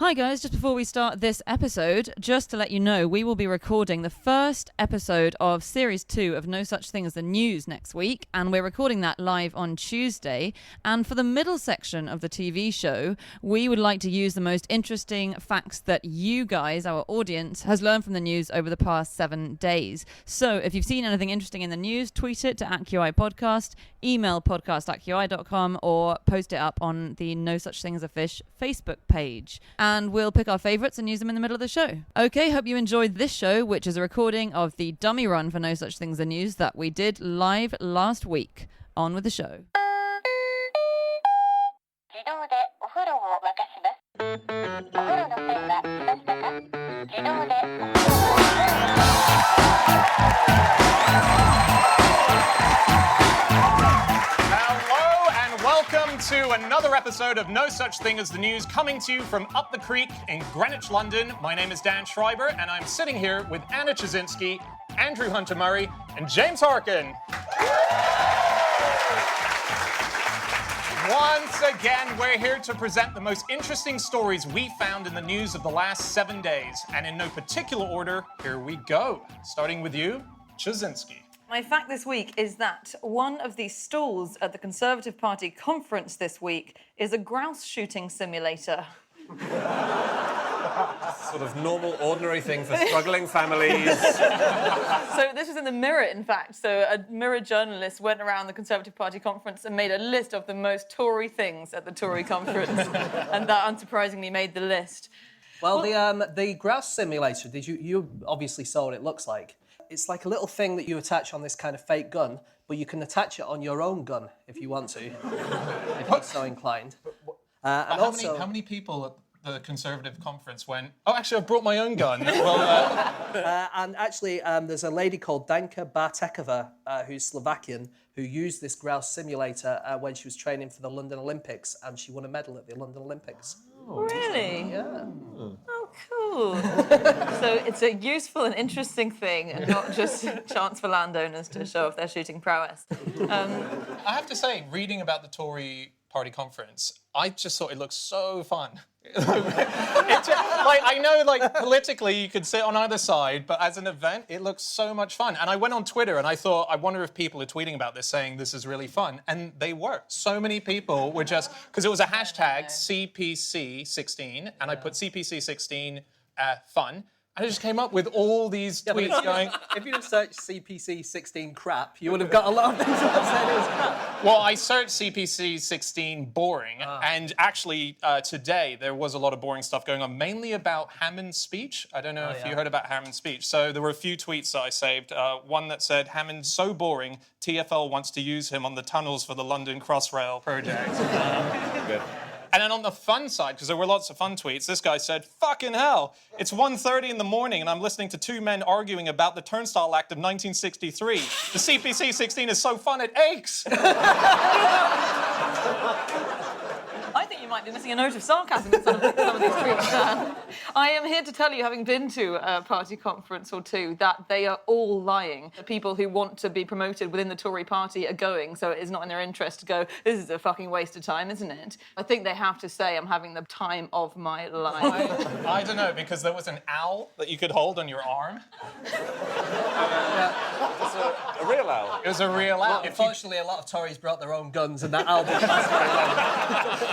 Hi guys, just before we start this episode, just to let you know, we will be recording the first episode of Series 2 of No Such Thing as the News next week, and we're recording that live on Tuesday. And for the middle section of the TV show, we would like to use the most interesting facts that you guys, our audience, has learned from the news over the past 7 days. So if you've seen anything interesting in the news, tweet it to @QI Podcast, email podcast@QI.com, or post it up on the No Such Thing as a Fish Facebook page. And we'll pick our favourites and use them in the middle of the show. Okay, hope you enjoyed this show, which is a recording of the dummy run for No Such Thing as the News that we did live last week. On with the show. Welcome to another episode of No Such Thing as the News, coming to you from up the creek in Greenwich, London. My name is Dan Schreiber, and I'm sitting here with Anna Chazinski, Andrew Hunter-Murray, and James Harkin. Once again, we're here to present the most interesting stories we found in the news of the last 7 days. And in no particular order, here we go. Starting with you, Chazinski. My fact this week is that one of the stalls at the Conservative Party conference this week is a grouse shooting simulator. Sort of normal, ordinary thing for struggling families. So this was in the Mirror, in fact. So a Mirror journalist went around the Conservative Party conference and made a list of the most Tory things at the Tory conference. And that, unsurprisingly, made the list. Well, the grouse simulator, you obviously saw what it looks like. It's like a little thing that you attach on this kind of fake gun, but you can attach it on your own gun if you want to, if you're so inclined. And how many people at the Conservative conference went, oh, actually, I've brought my own gun? And actually, there's a lady called Danka Bartekova, who's Slovakian, who used this grouse simulator when she was training for the London Olympics, and she won a medal at the London Olympics. Oh, really? Yeah. Oh, cool. So it's a useful and interesting thing, and not just a chance for landowners to show off their shooting prowess. I have to say, reading about the Tory party conference, I just thought it looked so fun. I know, politically you could sit on either side, but as an event, it looks so much fun. And I went on Twitter and I thought, I wonder if people are tweeting about this, saying this is really fun. And they were. So many people were just, because it was a hashtag CPC16, and I put CPC16 fun. And I just came up with all these tweets going... If you searched CPC 16 crap, you would have got a lot of things that said it was crap. Well, I searched CPC 16 boring, and actually today there was a lot of boring stuff going on, mainly about Hammond's speech. I don't know if you heard about Hammond's speech. So there were a few tweets that I saved. One that said, Hammond's so boring, TfL wants to use him on the tunnels for the London Crossrail project. Good. And then on the fun side, because there were lots of fun tweets, this guy said, fucking hell, it's 1:30 in the morning and I'm listening to two men arguing about the Turnstile Act of 1963. The CPC 16 is so fun it aches. I think you might be missing a note of sarcasm in some of these tweets. I am here to tell you, having been to a party conference or two, that they are all lying. The people who want to be promoted within the Tory party are going, so it is not in their interest to go, this is a fucking waste of time, isn't it? I think they have to say, I'm having the time of my life. I don't know, because there was an owl that you could hold on your arm. It's a real owl. It was a real owl. Unfortunately, a lot of Tories brought their own guns, and that owl didn't last very long.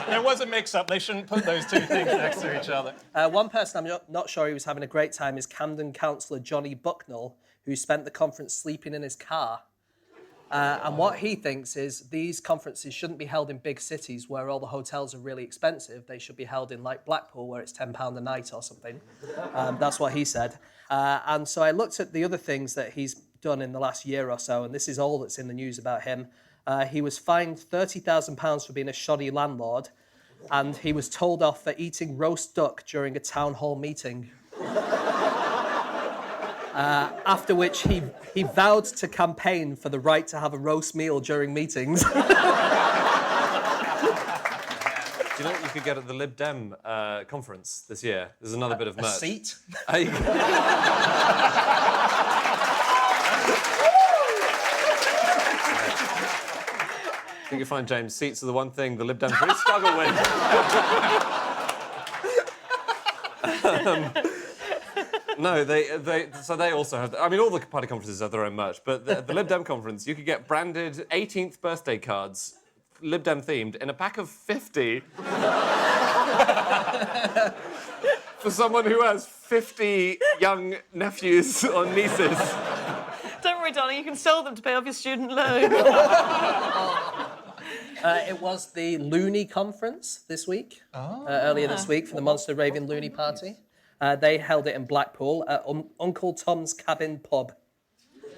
There was a mix-up. They shouldn't put those two things next to each other. One person I'm not sure he was having a great time is Camden councillor Johnny Bucknell, who spent the conference sleeping in his car. And what he thinks is these conferences shouldn't be held in big cities where all the hotels are really expensive. They should be held in, like, Blackpool, where it's £10 a night or something. That's what he said. And so I looked at the other things that he's done in the last year or so, and this is all that's in the news about him. He was fined £30,000 for being a shoddy landlord, and he was told off for eating roast duck during a town hall meeting. After which he vowed to campaign for the right to have a roast meal during meetings. Do you know what you could get at the Lib Dem conference this year? There's another bit of merch. A seat? I think you'll find, James, seats are the one thing the Lib Dems really struggle with. No, they also have... I mean, all the party conferences have their own merch, but the Lib Dem conference, you could get branded 18th birthday cards, Lib Dem themed, in a pack of 50 for someone who has 50 young nephews or nieces. Don't worry, darling, you can sell them to pay off your student loan. It was the Looney Conference this week, earlier this week, for the Monster Raving Looney Party. They held it in Blackpool at Uncle Tom's Cabin Pub.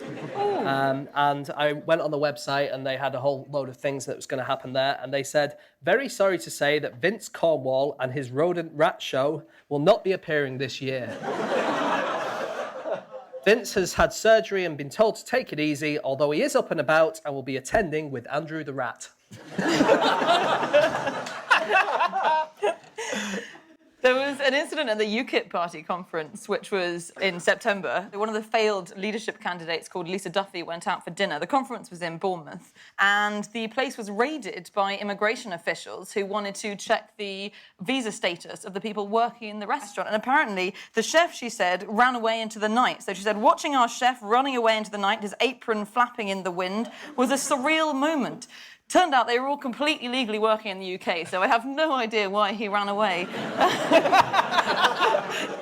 And I went on the website and they had a whole load of things that was going to happen there. And they said, very sorry to say that Vince Cornwall and his rodent rat show will not be appearing this year. Vince has had surgery and been told to take it easy, although he is up and about and will be attending with Andrew the Rat. There was an incident at the UKIP party conference, which was in September. One of the failed leadership candidates called Lisa Duffy went out for dinner. The conference was in Bournemouth, and the place was raided by immigration officials who wanted to check the visa status of the people working in the restaurant. And apparently, the chef, she said, ran away into the night. So she said, watching our chef running away into the night, his apron flapping in the wind, was a surreal moment. Turned out they were all completely legally working in the UK, so I have no idea why he ran away.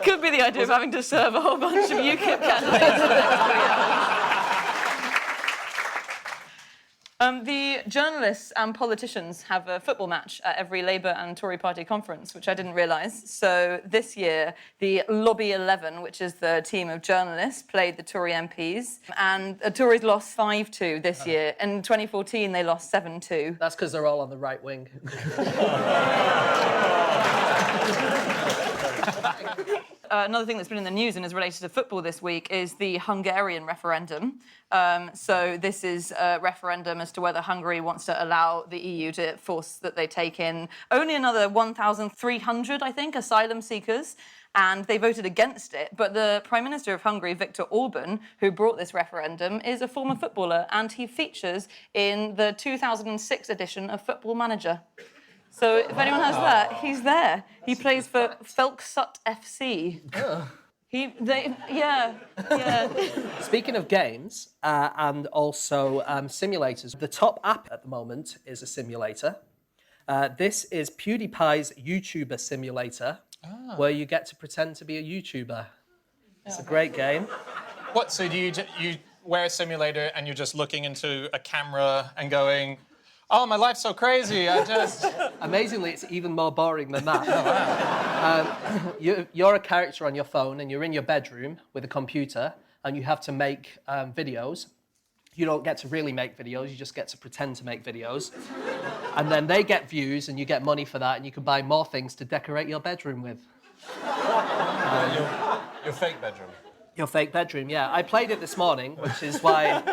Could be the idea of having to serve a whole bunch of UKIP candidates. The journalists and politicians have a football match at every Labour and Tory party conference, which I didn't realise. So this year, the Lobby 11, which is the team of journalists, played the Tory MPs, and the Tories lost 5-2 this year. In 2014, they lost 7-2. That's because they're all on the right wing. Another thing that's been in the news and is related to football this week is the Hungarian referendum. So this is a referendum as to whether Hungary wants to allow the EU to force that they take in only another 1,300, I think, asylum seekers. And they voted against it. But the Prime Minister of Hungary, Viktor Orban, who brought this referendum, is a former footballer, and he features in the 2006 edition of Football Manager. So if anyone has that, he's there. He plays for Felksut FC. Oh. Yeah. Speaking of games and also simulators, the top app at the moment is a simulator. This is PewDiePie's YouTuber simulator, where you get to pretend to be a YouTuber. It's a great game. What? So do you wear a simulator and you're just looking into a camera and going, oh, my life's so crazy, I just... Amazingly, it's even more boring than that. Oh, wow. You're a character on your phone and you're in your bedroom with a computer and you have to make videos. You don't get to really make videos, you just get to pretend to make videos. And then they get views and you get money for that and you can buy more things to decorate your bedroom with. Your fake bedroom. Your fake bedroom, yeah. I played it this morning, which is why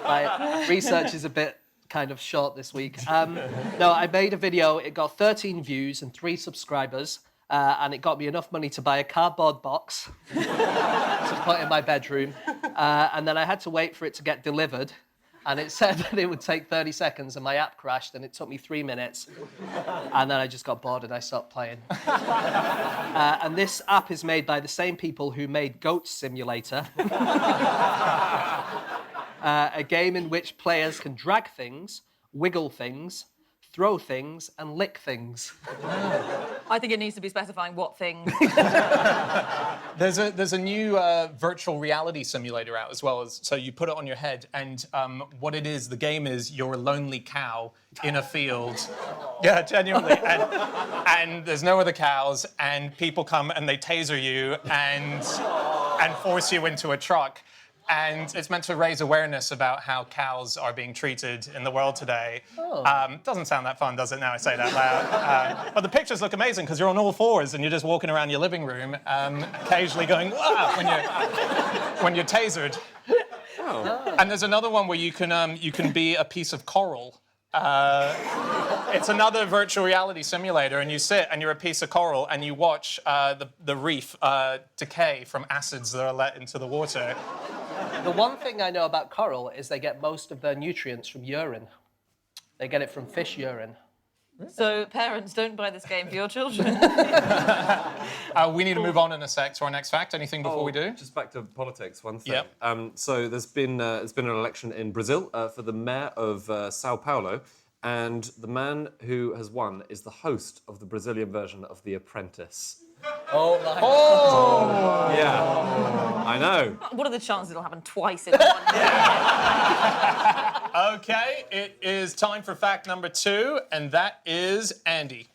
my research is a bit kind of short this week. No, I made a video. It got 13 views and 3 subscribers, and it got me enough money to buy a cardboard box to put in my bedroom. And then I had to wait for it to get delivered. And it said that it would take 30 seconds, and my app crashed, and it took me 3 minutes. And then I just got bored and I stopped playing. And this app is made by the same people who made Goat Simulator. A game in which players can drag things, wiggle things, throw things, and lick things. I think it needs to be specifying what things. There's a new virtual reality simulator out as well. So you put it on your head, and what it is, the game is you're a lonely cow in a field. Yeah, genuinely. And there's no other cows, and people come and they taser you and force you into a truck. And it's meant to raise awareness about how cows are being treated in the world today. Doesn't sound that fun, does it, now I say that loud? But the pictures look amazing because you're on all fours and you're just walking around your living room, occasionally going, "Wah!" when you're tasered. Oh. And there's another one where you can be a piece of coral. It's another virtual reality simulator, and you sit and you're a piece of coral and you watch the reef decay from acids that are let into the water. The one thing I know about coral is they get most of their nutrients from urine. They get it from fish urine. So parents, don't buy this game for your children. We need to move on in a sec to our next fact. Anything before we do? Just back to politics, one thing. Yep. So there's been an election in Brazil for the mayor of Sao Paulo, and the man who has won is the host of the Brazilian version of The Apprentice. Oh, my Yeah, I know. What are the chances it'll happen twice in one year? Okay, it is time for fact number 2, and that is Andy.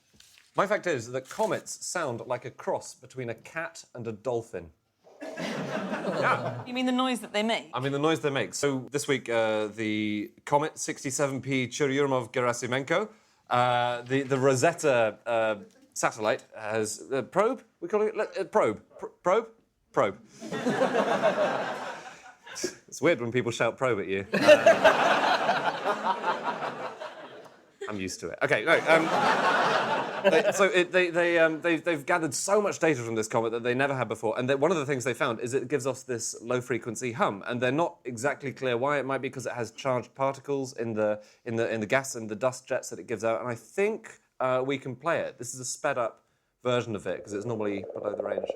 My fact is that comets sound like a cross between a cat and a dolphin. Yeah. You mean the noise that they make? I mean, the noise they make. So this week, the comet 67P Churyumov-Gerasimenko, the Rosetta satellite has probe. We call it probe. Probe. It's weird when people shout probe at you. I'm used to it. Okay, no. They've gathered so much data from this comet that they never had before, and one of the things they found is it gives us this low-frequency hum, and they're not exactly clear why. It might be because it has charged particles in the gas and the dust jets that it gives out, and I think we can play it. This is a sped-up version of it because it's normally below the range.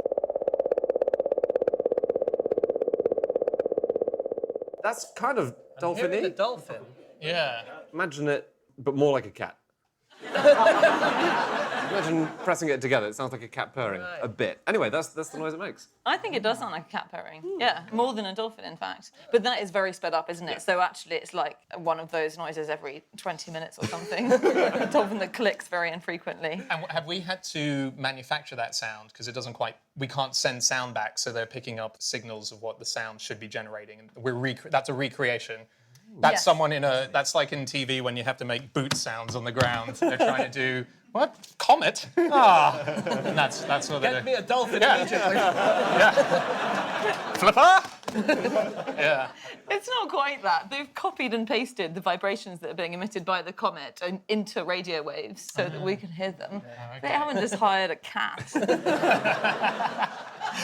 That's kind of dolphin-y. Hearing the dolphin. Yeah. Imagine it, but more like a cat. Imagine pressing it together. It sounds like a cat purring a bit. Anyway, that's the noise it makes. I think it does sound like a cat purring. Yeah, more than a dolphin, in fact. But that is very sped up, isn't it? So actually, it's like one of those noises every 20 minutes or something. A dolphin that clicks very infrequently. And have we had to manufacture that sound? Because it doesn't quite... We can't send sound back, so they're picking up signals of what the sound should be generating. And that's a recreation. That's Yes. someone in a... That's like in TV when you have to make boot sounds on the ground. They're trying to do... What? Comet? Ah. And that's what they do. Get me a dolphin immediately. Flipper? Yeah. It's not quite that. They've copied and pasted the vibrations that are being emitted by the comet into radio waves so that we can hear them. They haven't just hired a cat.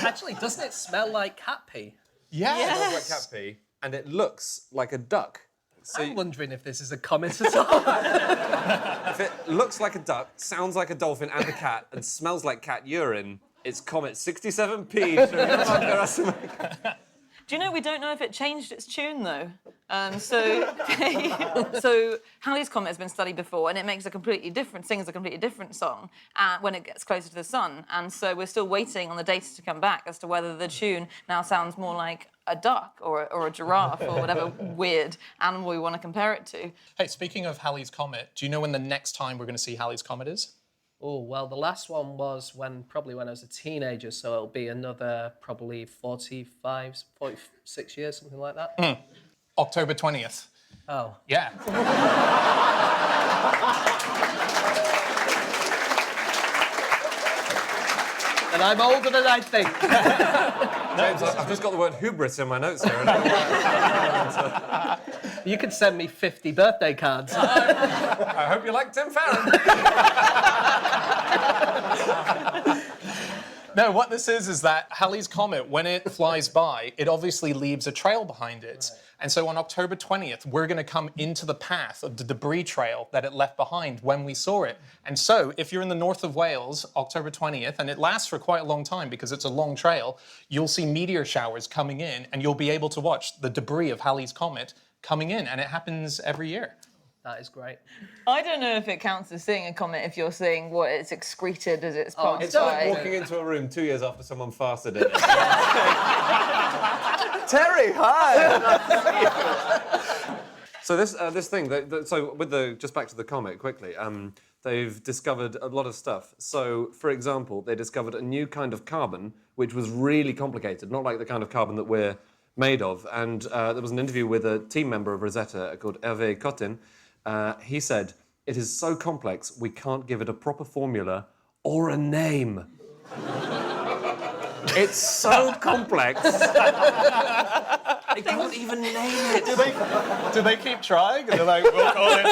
Actually, doesn't it smell like cat pee? Yeah. It smells like cat pee, and it looks like a duck. So I'm wondering if this is a comet at all. if it looks like a duck, sounds like a dolphin and a cat, and smells like cat urine, it's Comet 67P. Do you know, we don't know if it changed its tune, though. So Halley's Comet has been studied before, and it makes a completely different, sings a completely different song when it gets closer to the sun. And so we're still waiting on the data to come back as to whether the tune now sounds more like a duck or a giraffe or whatever weird animal we want to compare it to. Hey, speaking of Halley's Comet, do you know when the next time we're going to see Halley's Comet is? Oh, well, the last one was probably when I was a teenager, so it'll be another probably 46 years, something like that. October 20th. Oh. Yeah. And I'm older than I think. James, I've just got the word hubris in my notes here. You could send me 50 birthday cards. I hope you like Tim Farron. No, what this is that Halley's Comet, when it flies by, it obviously leaves a trail behind it. And so on October 20th, we're going to come into the path of the debris trail that it left behind when we saw it. And so if you're in the north of Wales, October 20th, and it lasts for quite a long time because it's a long trail, you'll see meteor showers coming in and you'll be able to watch the debris of Halley's Comet coming in. And it happens every year. That is great. I don't know if it counts as seeing a comet if you're seeing what it's excreted as it's passed It's like by. walking into a room 2 years after someone farted in it. Terry, hi! So this thing, just back to the comet quickly, they've discovered a lot of stuff. So, for example, they discovered a new kind of carbon, which was really complicated, not like the kind of carbon that we're made of. And there was an interview with a team member of Rosetta called Hervé Cotin. He said, "It is so complex, we can't give it a proper formula or a name." It's so complex. They can't even name it. Do they keep trying? And they're like, we'll call it...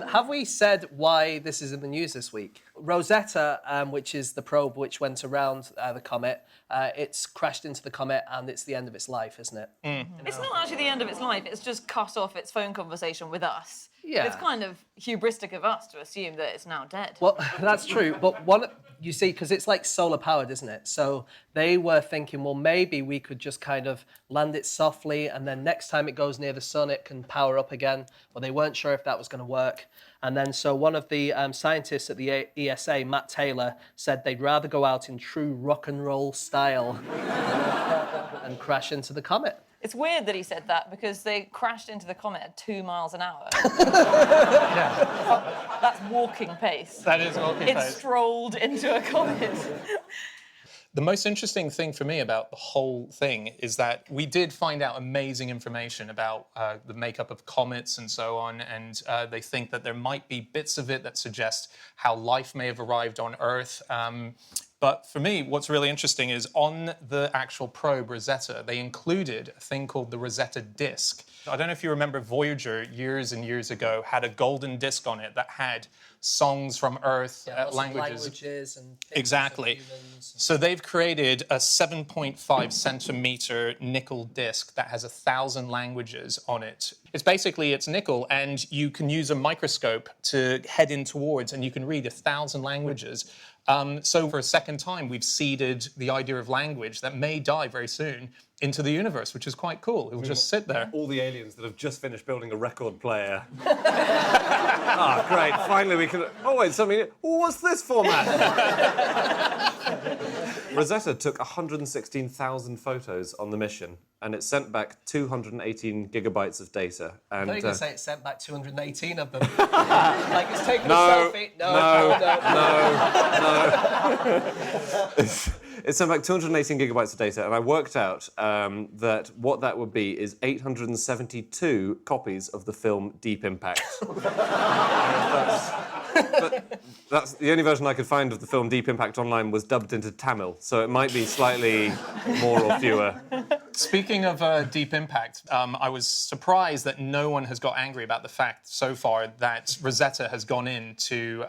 Have we said why this is in the news this week? Rosetta, which is the probe which went around the comet, it's crashed into the comet and it's the end of its life, isn't it? It's not actually the end of its life. It's just cut off its phone conversation with us. Yeah. It's kind of hubristic of us to assume that it's now dead. Well, that's true. But you see, because it's like solar powered, isn't it? So they were thinking, well, maybe we could just kind of land it softly and then next time it goes near the sun, it can power up again. Well, they weren't sure if that was going to work. And then so one of the scientists at the ESA, Matt Taylor, said they'd rather go out in true rock and roll style and crash into the comet. It's weird that he said that because they crashed into the comet at 2 miles an hour. That's walking pace. That is walking pace. It strolled into a comet. The most interesting thing for me about the whole thing is that we did find out amazing information about the makeup of comets and so on, and they think that there might be bits of it that suggest how life may have arrived on Earth. But for me, what's really interesting is on the actual probe, Rosetta, they included a thing called the Rosetta disk. I don't know if you remember Voyager years and years ago had a golden disk on it that had songs from Earth, languages and exactly. So they've created a 7.5 centimeter nickel disc that has 1,000 languages on it. It's nickel, and you can use a microscope to head in towards, and you can read 1,000 languages. So for a second time, we've seeded the idea of language that may die very soon into the universe, which is quite cool. It will just sit there. All the aliens that have just finished building a record player. Great. Finally we can... Oh, wait, what's this format? Rosetta took 116,000 photos on the mission, and it sent back 218 gigabytes of data. And, I thought you were going to say it sent back 218 of them. Like it's taking a selfie. No. It sent back 218 gigabytes of data, and I worked out that what that would be is 872 copies of the film Deep Impact. That's the only version I could find of the film Deep Impact online was dubbed into Tamil, so it might be slightly more or fewer. Speaking of Deep Impact, I was surprised that no one has got angry about the fact so far that Rosetta has gone into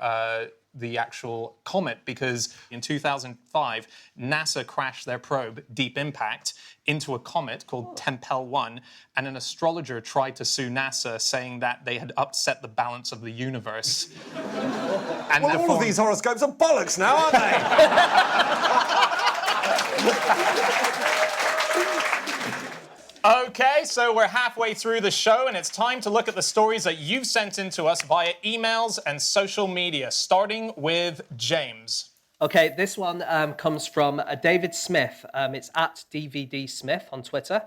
the actual comet, because in 2005, NASA crashed their probe, Deep Impact, into a comet called Tempel 1, and an astrologer tried to sue NASA, saying that they had upset the balance of the universe. And well, all of these horoscopes are bollocks now, aren't they? Okay, so we're halfway through the show, and it's time to look at the stories that you've sent in to us via emails and social media, starting with James. Okay, this one comes from David Smith. It's at DVD Smith on Twitter,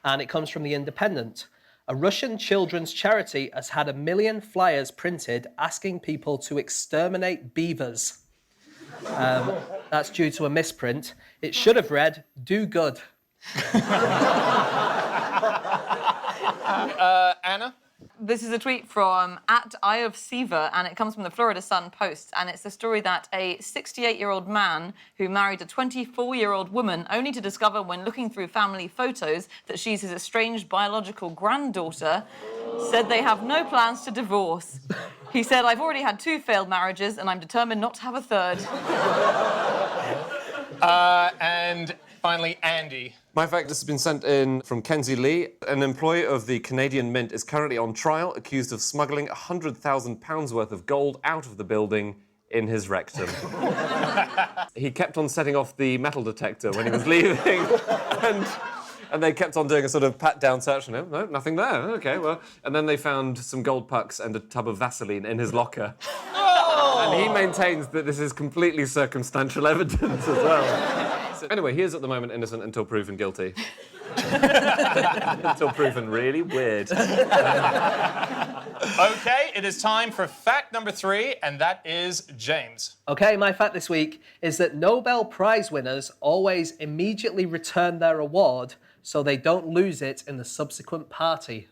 and it comes from The Independent. A Russian children's charity has had 1 million flyers printed asking people to exterminate beavers. That's due to a misprint. It should have read, "Do good." Anna? This is a tweet from @EyeOfSiva, and it comes from the Florida Sun Post, and it's the story that a 68-year-old man who married a 24-year-old woman only to discover when looking through family photos that she's his estranged biological granddaughter, said they have no plans to divorce. He said, "I've already had 2 failed marriages and I'm determined not to have a third." And finally, Andy. My fact has been sent in from Kenzie Lee. An employee of the Canadian Mint is currently on trial, accused of smuggling £100,000 worth of gold out of the building in his rectum. He kept on setting off the metal detector when he was leaving, and they kept on doing a sort of pat-down search on him. No, nothing there. OK, well... And then they found some gold pucks and a tub of Vaseline in his locker. And he maintains that this is completely circumstantial evidence as well. Anyway, he is at the moment innocent until proven guilty. Until proven really weird. Okay, it is time for fact number 3, and that is James. Okay, my fact this week is that Nobel Prize winners always immediately return their award so they don't lose it in the subsequent party.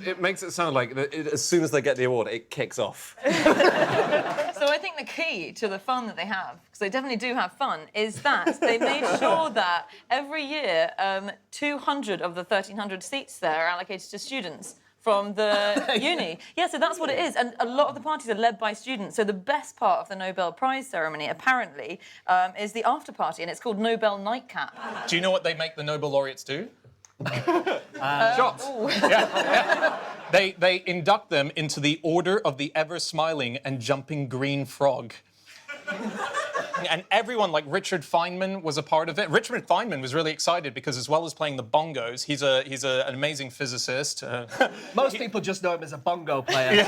It makes it sound like as soon as they get the award, it kicks off. So I think the key to the fun that they have, because they definitely do have fun, is that they made sure that every year 200 of the 1,300 seats there are allocated to students. from the uni. Yeah, so that's what it is. And a lot of the parties are led by students. So the best part of the Nobel Prize ceremony, apparently, is the after party, and it's called Nobel Nightcap. Do you know what they make the Nobel laureates do? Shots. Yeah. They induct them into the Order of the Ever-Smiling and Jumping Green Frog. And everyone, like Richard Feynman, was a part of it. Richard Feynman was really excited because, as well as playing the bongos, he's an amazing physicist. Most people just know him as a bongo player.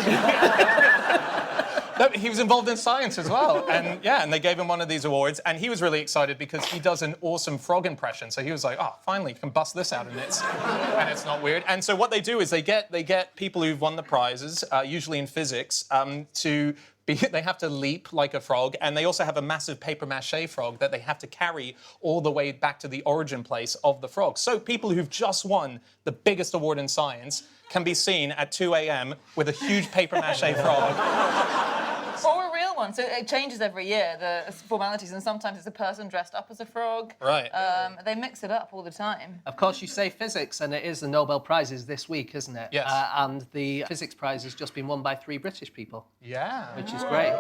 No, he was involved in science as well. And they gave him one of these awards. And he was really excited because he does an awesome frog impression. So he was like, oh, finally, you can bust this out and it's not weird. And so what they do is they get people who've won the prizes, usually in physics, they have to leap like a frog, and they also have a massive papier-mâché frog that they have to carry all the way back to the origin place of the frog. So people who've just won the biggest award in science can be seen at 2 a.m. with a huge papier-mâché frog. Or a real one. So it changes every year, the formalities, and sometimes it's a person dressed up as a frog. Right. They mix it up all the time. Of course, you say physics, and it is the Nobel Prizes this week, isn't it? Yes. And the physics prize has just been won by 3 British people. Yeah. Which is great.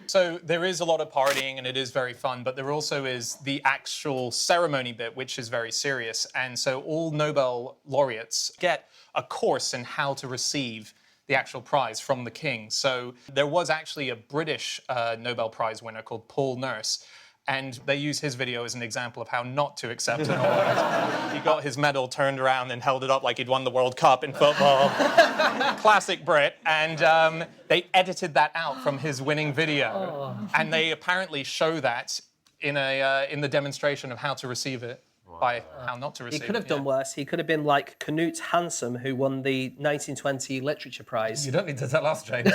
So there is a lot of partying, and it is very fun, but there also is the actual ceremony bit, which is very serious. And so all Nobel laureates get a course in how to receive the actual prize from the king. So there was actually a British Nobel Prize winner called Paul Nurse, and they use his video as an example of how not to accept an award. He got his medal turned around and held it up like he'd won the World Cup in football. Classic Brit. And they edited that out from his winning video. Oh. And they apparently show that in the demonstration of how to receive it. By how not to receive it. He could have done worse. He could have been like Knut Hansen, who won the 1920 Literature Prize. You don't need to tell us, James.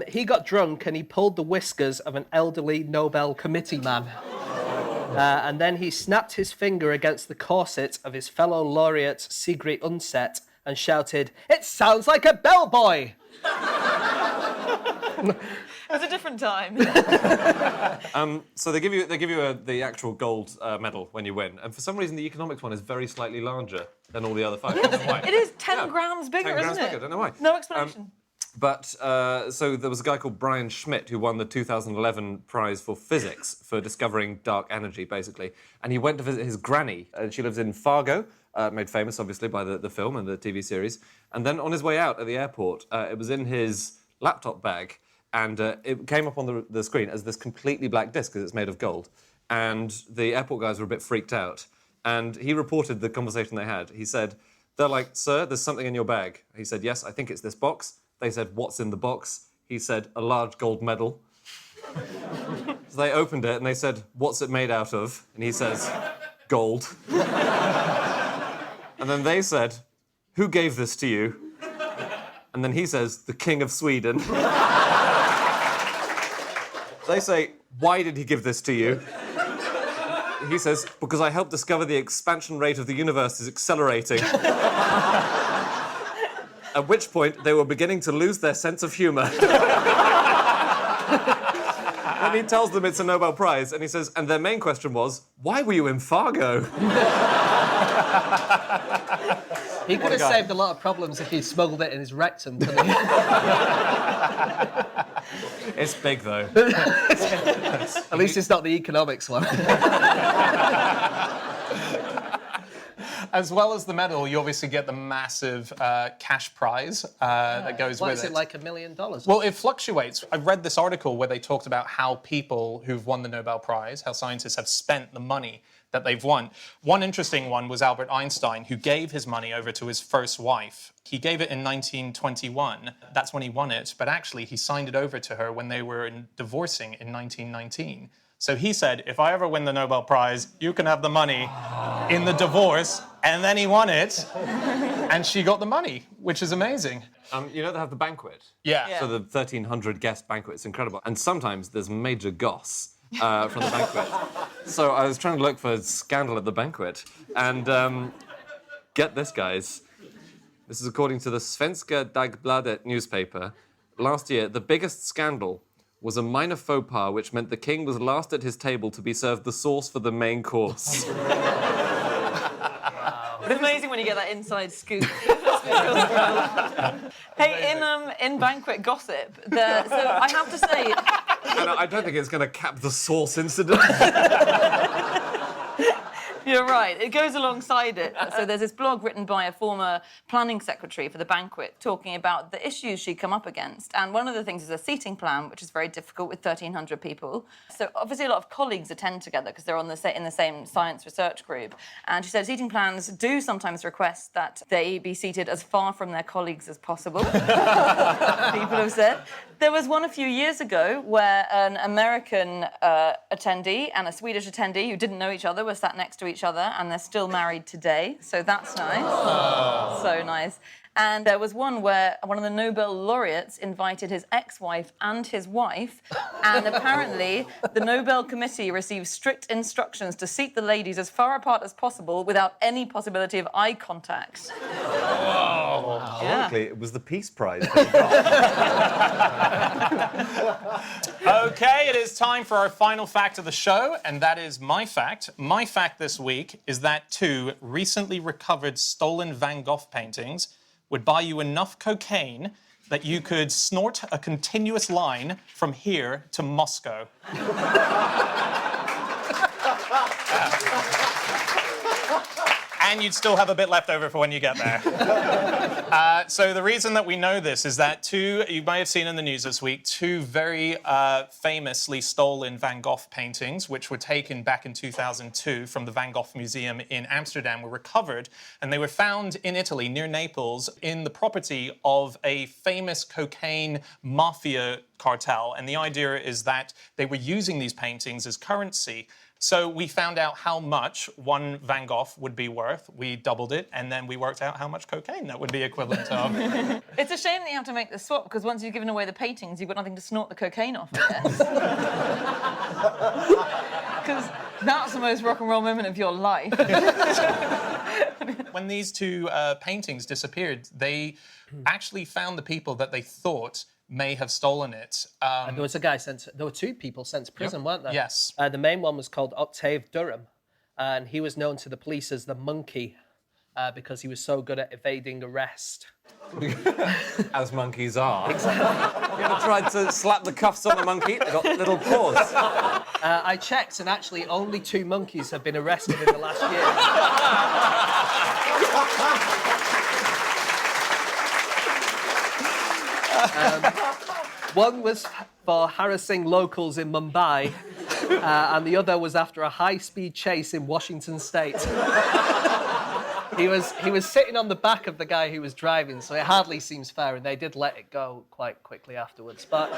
He got drunk and he pulled the whiskers of an elderly Nobel committee man. And then he snapped his finger against the corset of his fellow laureate Sigrid Undset and shouted, "It sounds like a bellboy!" It was a different time. So they give you the actual gold medal when you win, and for some reason the economics one is very slightly larger than all the other 5. I don't know why. It is 10 grams bigger, 10 grams isn't it? bigger, I don't know why. No explanation. So there was a guy called Brian Schmidt who won the 2011 prize for physics for discovering dark energy, basically. And he went to visit his granny, and she lives in Fargo, made famous, obviously, by the film and the TV series. And then on his way out at the airport, it was in his laptop bag, and it came up on the screen as this completely black disc because it's made of gold. And the airport guys were a bit freaked out. And he reported the conversation they had. He said, they're like, "Sir, there's something in your bag." He said, "Yes, I think it's this box." They said, "What's in the box?" He said, "A large gold medal." So they opened it and they said, "What's it made out of?" And he says, "Gold." And then they said, "Who gave this to you?" And then he says, "The King of Sweden." They say, "Why did he give this to you?" He says, "Because I helped discover the expansion rate of the universe is accelerating." At which point, they were beginning to lose their sense of humour. And he tells them it's a Nobel Prize, and he says, and their main question was, "Why were you in Fargo?" He could have saved a lot of problems if he'd smuggled it in his rectum, couldn't he? It's big, though. At least it's not the economics one. As well as the medal, you obviously get the massive cash prize that goes with it. What is it, like $1 million? Well, it fluctuates. I read this article where they talked about how people who've won the Nobel Prize, how scientists have spent the money that they've won. One interesting one was Albert Einstein, who gave his money over to his first wife. He gave it in 1921. That's when he won it. But actually, he signed it over to her when they were divorcing in 1919. So he said, "If I ever win the Nobel Prize, you can have the money in the divorce." And then he won it, and she got the money, which is amazing. You know they have the banquet? Yeah. So the 1,300 guest banquet, it's incredible. And sometimes there's major goss from the banquet. So I was trying to look for scandal at the banquet. And get this, guys. This is according to the Svenska Dagbladet newspaper. Last year, the biggest scandal was a minor faux pas which meant the king was last at his table to be served the sauce for the main course. It's amazing when you get that inside scoop. Hey, in banquet gossip, so I have to say... And I don't think it's going to cap the sauce incident. You're right. It goes alongside it. So there's this blog written by a former planning secretary for the banquet talking about the issues she'd come up against. And one of the things is a seating plan, which is very difficult with 1,300 people. So obviously a lot of colleagues attend together because they're in the same science research group. And she said seating plans do sometimes request that they be seated as far from their colleagues as possible. People have said. There was one a few years ago where an American attendee and a Swedish attendee who didn't know each other were sat next to each other, and they're still married today, so that's nice. Oh. So nice. And there was one where one of the Nobel laureates invited his ex-wife and his wife, and apparently the Nobel Committee received strict instructions to seat the ladies as far apart as possible without any possibility of eye contact. Oh, ironically, it was the Peace Prize. Okay, it is time for our final fact of the show, and that is my fact. My fact this week is that 2 recently recovered stolen Van Gogh paintings would buy you enough cocaine that you could snort a continuous line from here to Moscow. And you'd still have a bit left over for when you get there. So the reason that we know this is that 2, you may have seen in the news this week, 2 very famously stolen Van Gogh paintings, which were taken back in 2002 from the Van Gogh Museum in Amsterdam, were recovered, and they were found in Italy, near Naples, in the property of a famous cocaine mafia cartel. And the idea is that they were using these paintings as currency. So we found out how much one Van Gogh would be worth. We doubled it, and then we worked out how mumuch cocaine that would be equivalent of. It's a shame that you have to make the swap, because once you've given away the paintings, you've got nothing to snort the cocaine off, I guess. Because that's the most rock and roll moment of your life. When these 2 paintings disappeared, they actually found the people that they thought may have stolen it. And there was a guy there were 2 people sent to prison, weren't there? Yes. The main one was called Octave Durham, and he was known to the police as the monkey because he was so good at evading arrest. As monkeys are. Exactly. You ever tried to slap the cuffs on a monkey? They've got little paws. I checked, and actually only 2 monkeys have been arrested in the last year. One was for harassing locals in Mumbai, and the other was after a high-speed chase in Washington State. He was sitting on the back of the guy who was driving, so it hardly seems fair, and they did let it go quite quickly afterwards, but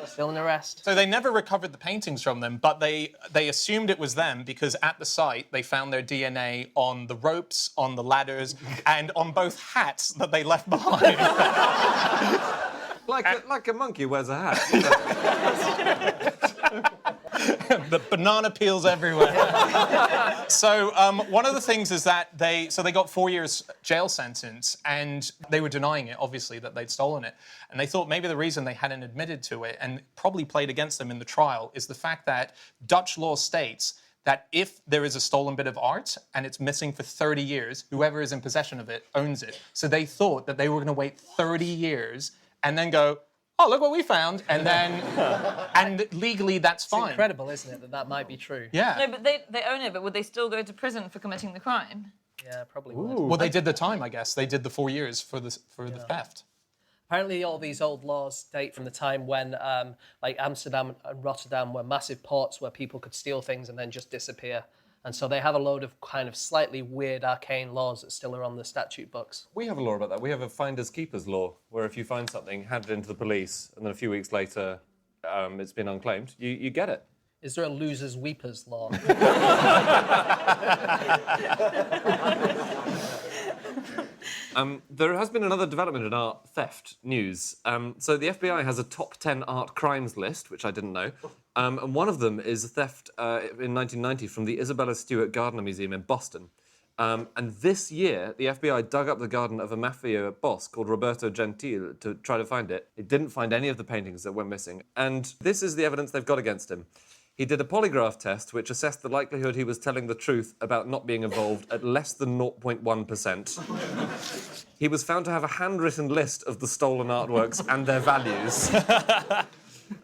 still an arrest. So they never recovered the paintings from them, but they assumed it was them because at the site they found their DNA on the ropes, on the ladders, and on both hats that they left behind. Like a monkey wears a hat. The banana peels everywhere. So one of the things is that they got 4 years jail sentence, and they were denying it, obviously, that they'd stolen it. And they thought maybe the reason they hadn't admitted to it, and probably played against them in the trial, is the fact that Dutch law states that if there is a stolen bit of art and it's missing for 30 years, whoever is in possession of it owns it. So they thought that they were going to wait 30 years and then go, oh, look what we found, and then, and legally that's fine. It's incredible, isn't it, that might be true? Yeah. No, but they own it, but would they still go to prison for committing the crime? Yeah, probably would. Well, they did the time, I guess. They did the 4 years for the theft. Apparently, all these old laws date from the time when, like Amsterdam and Rotterdam were massive ports where people could steal things and then just disappear. And so they have a load of kind of slightly weird, arcane laws that still are on the statute books. We have a law about that. We have a finders keepers law, where if you find something, hand it into the police, and then a few weeks later, it's been unclaimed, you get it. Is there a losers weepers law? There has been another development in art theft news. So the FBI has a top 10 art crimes list, which I didn't know. And one of them is a theft in 1990 from the Isabella Stewart Gardner Museum in Boston. And this year, the FBI dug up the garden of a mafia boss called Roberto Gentile to try to find it. It didn't find any of the paintings that went missing. And this is the evidence they've got against him. He did a polygraph test which assessed the likelihood he was telling the truth about not being involved at less than 0.1%. He was found to have a handwritten list of the stolen artworks and their values.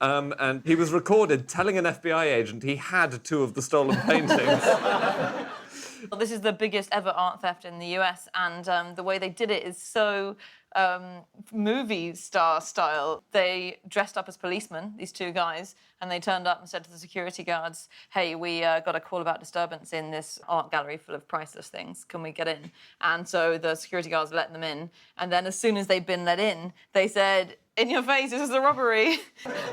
And he was recorded telling an FBI agent he had 2 of the stolen paintings. Well, this is the biggest ever art theft in the US, and the way they did it is so movie star style. They dressed up as policemen, these 2 guys, and they turned up and said to the security guards, hey, we got a call about disturbance in this art gallery full of priceless things. Can we get in? And so the security guards let them in. And then as soon as they'd been let in, they said, in your face, this is a robbery.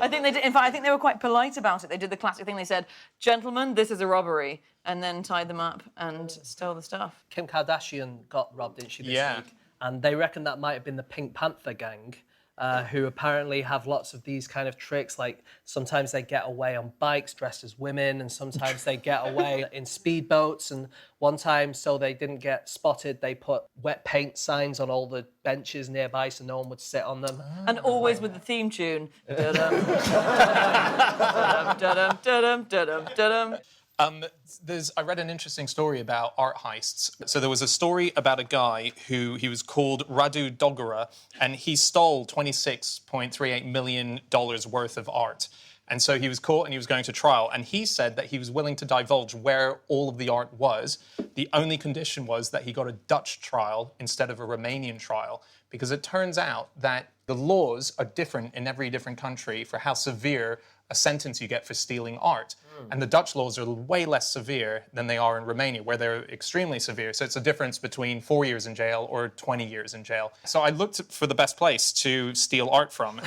I think they did. In fact, I think they were quite polite about it. They did the classic thing. They said, gentlemen, this is a robbery, and then tied them up and stole the stuff. Kim Kardashian got robbed, didn't she, this Yeah. week? And they reckon that might have been the Pink Panther gang, who apparently have lots of these kind of tricks. Like sometimes they get away on bikes dressed as women, and sometimes they get away in speedboats. And one time, so they didn't get spotted, they put wet paint signs on all the benches nearby so no one would sit on them. And always with the theme tune. Da-dum, da-dum, da-dum, da-dum, da-dum. I read an interesting story about art heists. So there was a story about a guy he was called Radu Dogora, and he stole $26.38 million worth of art. And so he was caught and he was going to trial. And he said that he was willing to divulge where all of the art was. The only condition was that he got a Dutch trial instead of a Romanian trial, because it turns out that the laws are different in every different country for how severe a sentence you get for stealing art. And the Dutch laws are way less severe than they are in Romania, where they're extremely severe. So it's a difference between 4 years in jail or 20 years in jail. So I looked for the best place to steal art from.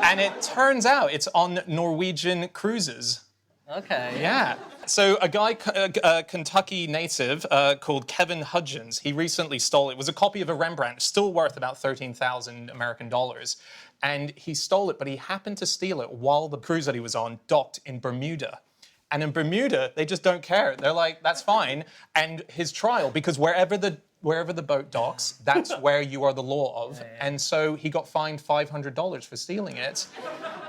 And it turns out it's on Norwegian cruises. Okay. Yeah. So a guy, a Kentucky native called Kevin Hudgens, he recently stole, it was a copy of a Rembrandt, still worth about 13,000 American dollars. And he stole it, but he happened to steal it while the cruise that he was on docked in Bermuda. And in Bermuda, they just don't care. They're like, that's fine. And his trial, because wherever the boat docks, that's where you are the law of. And so he got fined $500 for stealing it,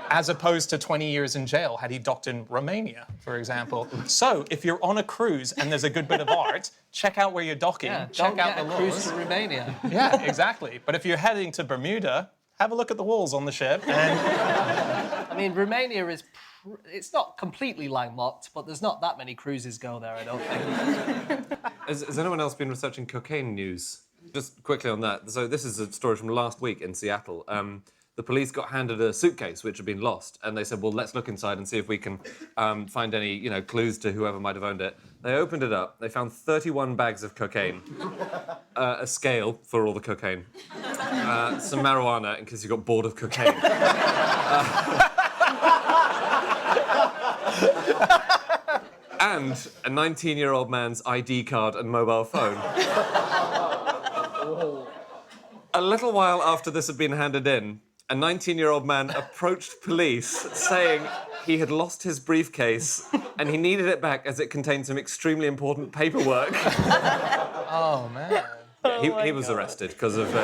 as opposed to 20 years in jail had he docked in Romania, for example. So if you're on a cruise and there's a good bit of art, check out where you're docking, check out the laws. Cruise to Romania. Yeah, exactly. But if you're heading to Bermuda, have a look at the walls on the ship. And I mean, Romania is... It's not completely landlocked, but there's not that many cruises go there, I don't think. Has anyone else been researching cocaine news? Just quickly on that. So this is a story from last week in Seattle. The police got handed a suitcase which had been lost, and they said, well, let's look inside and see if we can find any clues to whoever might have owned it. They opened it up. They found 31 bags of cocaine, a scale for all the cocaine, some marijuana in case you got bored of cocaine. And a 19-year-old man's ID card and mobile phone. A little while after this had been handed in, a 19-year-old man approached police saying he had lost his briefcase and he needed it back as it contained some extremely important paperwork. oh, man. Yeah, he was arrested because of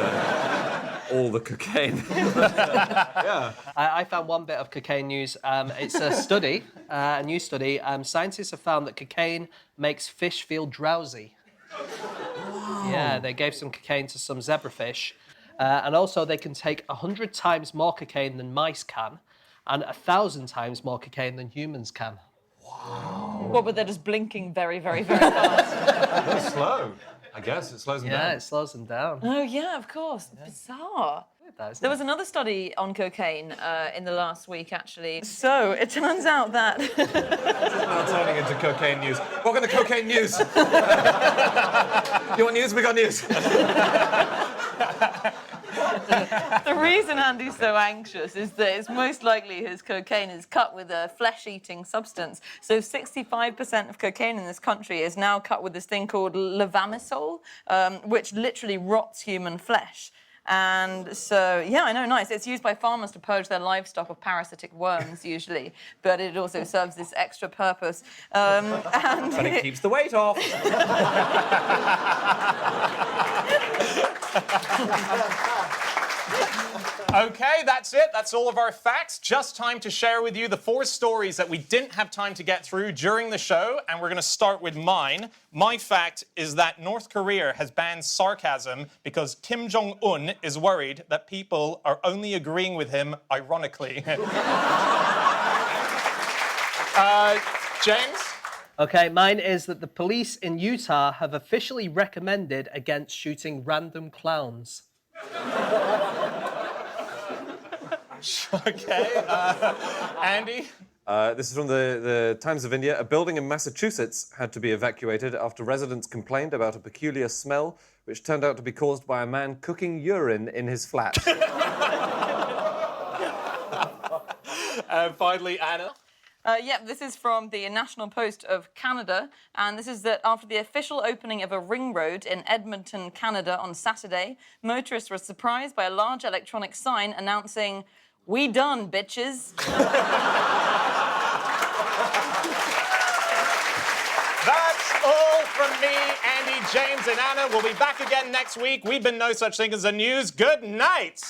all the cocaine. Yeah. I found one bit of cocaine news. It's a study, a new study. Scientists have found that cocaine makes fish feel drowsy. Wow. Yeah, they gave some cocaine to some zebrafish. And also they can take 100 times more cocaine than mice can and 1,000 times more cocaine than humans can. Wow. What, but they're just blinking very, very, very fast. That's slow. I guess it slows them down. Yeah, it slows them down. Oh, yeah, of course. Yeah. Bizarre. There was another study on cocaine in the last week, actually. So it turns out that... This is now turning into cocaine news. Welcome to cocaine news. You want news? We got news. The reason Andy's so anxious is that it's most likely his cocaine is cut with a flesh-eating substance. So 65% of cocaine in this country is now cut with this thing called levamisole, which literally rots human flesh. And so, yeah, I know, nice. It's used by farmers to purge their livestock of parasitic worms, usually, but it also serves this extra purpose. But it keeps the weight off. Okay, that's it. That's all of our facts. Just time to share with you the 4 stories that we didn't have time to get through during the show, and we're going to start with mine. My fact is that North Korea has banned sarcasm because Kim Jong-un is worried that people are only agreeing with him ironically. James? Okay, mine is that the police in Utah have officially recommended against shooting random clowns. Okay. Andy? This is from the Times of India. A building in Massachusetts had to be evacuated after residents complained about a peculiar smell, which turned out to be caused by a man cooking urine in his flat. Finally, Anna? This is from the National Post of Canada, and this is that after the official opening of a ring road in Edmonton, Canada on Saturday, motorists were surprised by a large electronic sign announcing, "We done, bitches." That's all from me, Andy, James, and Anna. We'll be back again next week. We've been No Such Thing as the News. Good night.